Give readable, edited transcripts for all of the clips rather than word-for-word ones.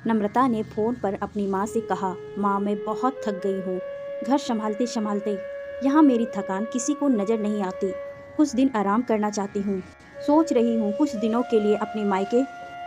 नम्रता ने फ़ोन पर अपनी माँ से कहा, माँ मैं बहुत थक गई हूँ। घर संभालते संभालते यहाँ मेरी थकान किसी को नज़र नहीं आती। कुछ दिन आराम करना चाहती हूँ। सोच रही हूँ कुछ दिनों के लिए अपने मायके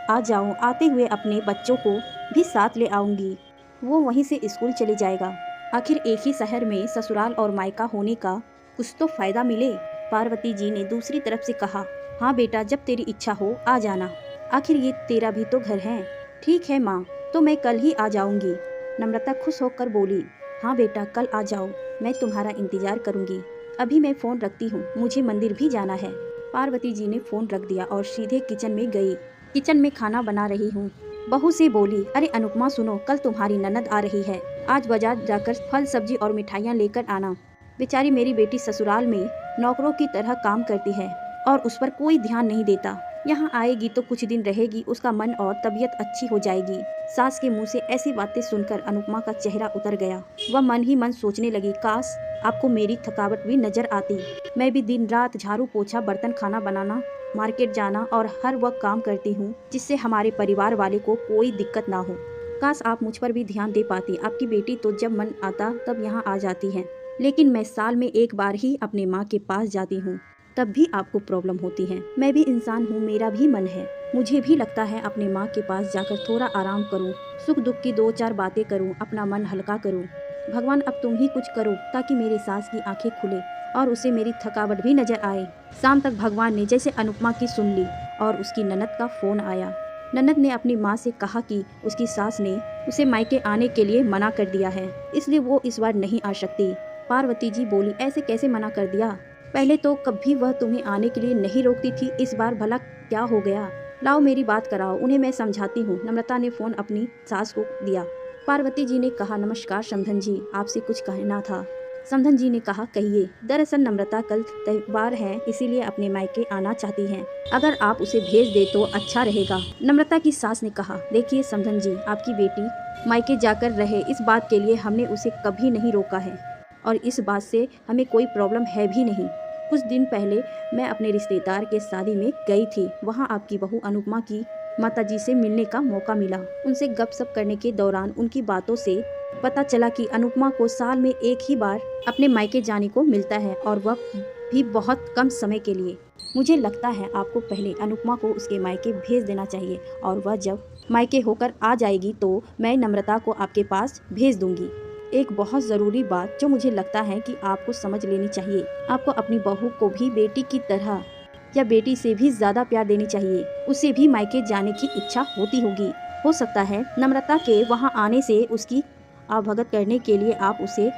आ जाऊँ। आते हुए अपने बच्चों को भी साथ ले आऊँगी। वो वहीं से स्कूल चले जाएगा। आखिर एक ही शहर में ससुराल और मायका होने का कुछ तो फ़ायदा मिले। पार्वती जी ने दूसरी तरफ से कहा, हाँ बेटा जब तेरी इच्छा हो आ जाना। आखिर ये तेरा भी तो घर है। ठीक है माँ, तो मैं कल ही आ जाऊँगी। नम्रता खुश होकर बोली, हाँ बेटा कल आ जाओ, मैं तुम्हारा इंतज़ार करूँगी। अभी मैं फ़ोन रखती हूँ, मुझे मंदिर भी जाना है। पार्वती जी ने फ़ोन रख दिया और सीधे किचन में गई। किचन में खाना बना रही हूँ। बहू से बोली, अरे अनुपमा सुनो, कल तुम्हारी ननद आ रही है। आज बाजार जाकर फल सब्जी और मिठाइयाँ लेकर आना। बेचारी मेरी बेटी ससुराल में नौकरों की तरह काम करती है और उस पर कोई ध्यान नहीं देता। यहाँ आएगी तो कुछ दिन रहेगी, उसका मन और तबीयत अच्छी हो जाएगी। सास के मुंह से ऐसी बातें सुनकर अनुपमा का चेहरा उतर गया। वह मन ही मन सोचने लगी, काश आपको मेरी थकावट भी नजर आती। मैं भी दिन रात झाड़ू पोछा बर्तन खाना बनाना मार्केट जाना और हर वक्त काम करती हूँ, जिससे हमारे परिवार वाले को कोई दिक्कत ना हो। काश आप मुझ पर भी ध्यान दे पाती। आपकी बेटी तो जब मन आता तब यहाँ आ जाती है, लेकिन मैं साल में एक बार ही अपने माँ के पास जाती हूँ, तब भी आपको प्रॉब्लम होती है। मैं भी इंसान हूँ, मेरा भी मन है। मुझे भी लगता है अपने माँ के पास जाकर थोड़ा आराम करूँ, सुख दुख की दो चार बातें करूँ, अपना मन हल्का करूँ। भगवान अब तुम ही कुछ करो ताकि मेरी सास की आंखें खुले और उसे मेरी थकावट भी नजर आए। शाम तक भगवान ने जैसे अनुपमा की सुन ली और उसकी ननद का फोन आया। ननद ने अपनी माँ से कहा कि उसकी सास ने उसे मायके आने के लिए मना कर दिया है, इसलिए वो इस बार नहीं आ सकती। पार्वती जी बोली, ऐसे कैसे मना कर दिया? पहले तो कभी वह तुम्हें आने के लिए नहीं रोकती थी, इस बार भला क्या हो गया? लाओ मेरी बात कराओ, उन्हें मैं समझाती हूँ। नम्रता ने फोन अपनी सास को दिया। पार्वती जी ने कहा, नमस्कार समधन जी, आपसे कुछ कहना था। समधन जी ने कहा, कहिए। दरअसल नम्रता कल त्योहार है, इसीलिए अपने मायके आना चाहती हैं। अगर आप उसे भेज दे तो अच्छा रहेगा। नम्रता की सास ने कहा, देखिए समधन जी, आपकी बेटी मायके जाकर रहे, इस बात के लिए हमने उसे कभी नहीं रोका है और इस बात से हमें कोई प्रॉब्लम है भी नहीं। कुछ दिन पहले मैं अपने रिश्तेदार के शादी में गई थी। वहाँ आपकी बहू अनुपमा की माताजी से मिलने का मौका मिला। उनसे गपशप करने के दौरान उनकी बातों से पता चला कि अनुपमा को साल में एक ही बार अपने मायके जाने को मिलता है और वह भी बहुत कम समय के लिए। मुझे लगता है आपको पहले अनुपमा को उसके मायके भेज देना चाहिए और वह जब मायके होकर आ जाएगी तो मैं नम्रता को आपके पास भेज दूंगी। एक बहुत ज़रूरी बात जो मुझे लगता है कि आपको समझ लेनी चाहिए, आपको अपनी बहू को भी बेटी की तरह या बेटी से भी ज़्यादा प्यार देनी चाहिए। उसे भी मायके जाने की इच्छा होती होगी। हो सकता है नम्रता के वहाँ आने से उसकी आवभगत करने के लिए आप उसे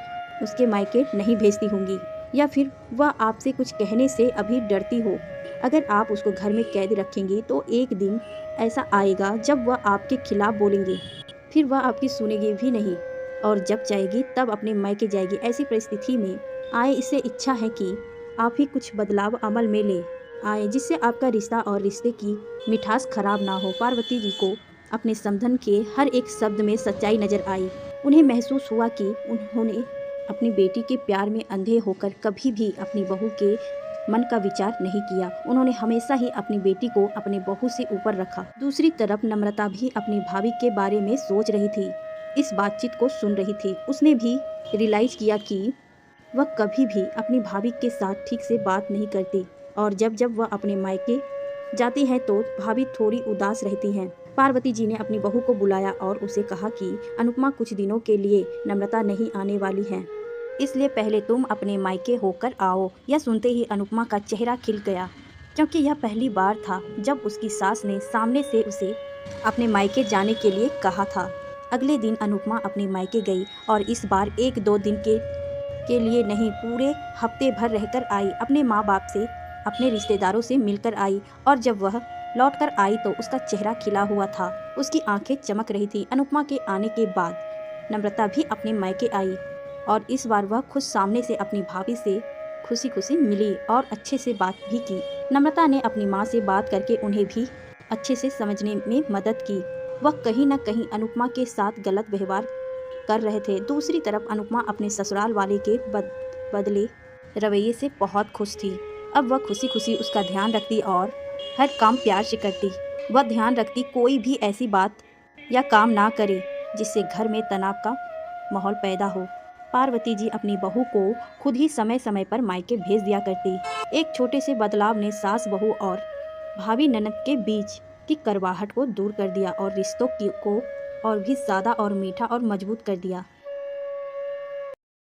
उसके मायके नहीं भेजती होंगी, या फिर वह आपसे कुछ कहने से अभी डरती हो। अगर आप उसको घर में कैद रखेंगी तो एक दिन ऐसा आएगा जब वह आपके खिलाफ बोलेंगे, फिर वह आपकी सुनेगी भी नहीं और जब जाएगी तब अपने मायके जाएगी। ऐसी परिस्थिति में आए, इससे इच्छा है कि आप ही कुछ बदलाव अमल में ले आए, जिससे आपका रिश्ता और रिश्ते की मिठास खराब ना हो। पार्वती जी को अपने समधन के हर एक शब्द में सच्चाई नजर आई। उन्हें महसूस हुआ कि उन्होंने अपनी बेटी के प्यार में अंधे होकर कभी भी अपनी बहू के मन का विचार नहीं किया। उन्होंने हमेशा ही अपनी बेटी को अपने बहू से ऊपर रखा। दूसरी तरफ नम्रता भी अपनी भाभी के बारे में सोच रही थी, इस बातचीत को सुन रही थी। उसने भी रियलाइज किया कि वह कभी भी अपनी भाभी के साथ ठीक से बात नहीं करती और जब जब वह अपने मायके जाती है तो भाभी थोड़ी उदास रहती हैं। पार्वती जी ने अपनी बहू को बुलाया और उसे कहा कि अनुपमा कुछ दिनों के लिए नम्रता नहीं आने वाली है, इसलिए पहले तुम अपने मायके होकर आओ। यह सुनते ही अनुपमा का चेहरा खिल गया, क्योंकि यह पहली बार था जब उसकी सास ने सामने से उसे अपने मायके जाने के लिए कहा था। अगले दिन अनुपमा अपने मायके गई और इस बार एक दो दिन के लिए नहीं, पूरे हफ्ते भर रहकर आई। अपने माँ बाप से, अपने रिश्तेदारों से मिलकर आई और जब वह लौट कर आई तो उसका चेहरा खिला हुआ था, उसकी आंखें चमक रही थी। अनुपमा के आने के बाद नम्रता भी अपने मायके आई और इस बार वह खुद सामने से अपनी भाभी से खुशी खुशी मिली और अच्छे से बात भी की। नम्रता ने अपनी माँ से बात करके उन्हें भी अच्छे से समझने में मदद की। वह कहीं न कहीं अनुपमा के साथ गलत व्यवहार कर रहे थे। दूसरी तरफ अनुपमा अपने ससुराल वाले के बदले रवैये से बहुत खुश थी। अब वह खुशी खुशी उसका ध्यान रखती और हर काम प्यार से करती। वह ध्यान रखती कोई भी ऐसी बात या काम ना करे जिससे घर में तनाव का माहौल पैदा हो। पार्वती जी अपनी बहू को खुद ही समय समय पर मायके भेज दिया करती। एक छोटे से बदलाव ने सास बहू और भाभी ननद के बीच की करवाहट को दूर कर दिया और रिश्तों को और भी सादा और मीठा और मजबूत कर दिया।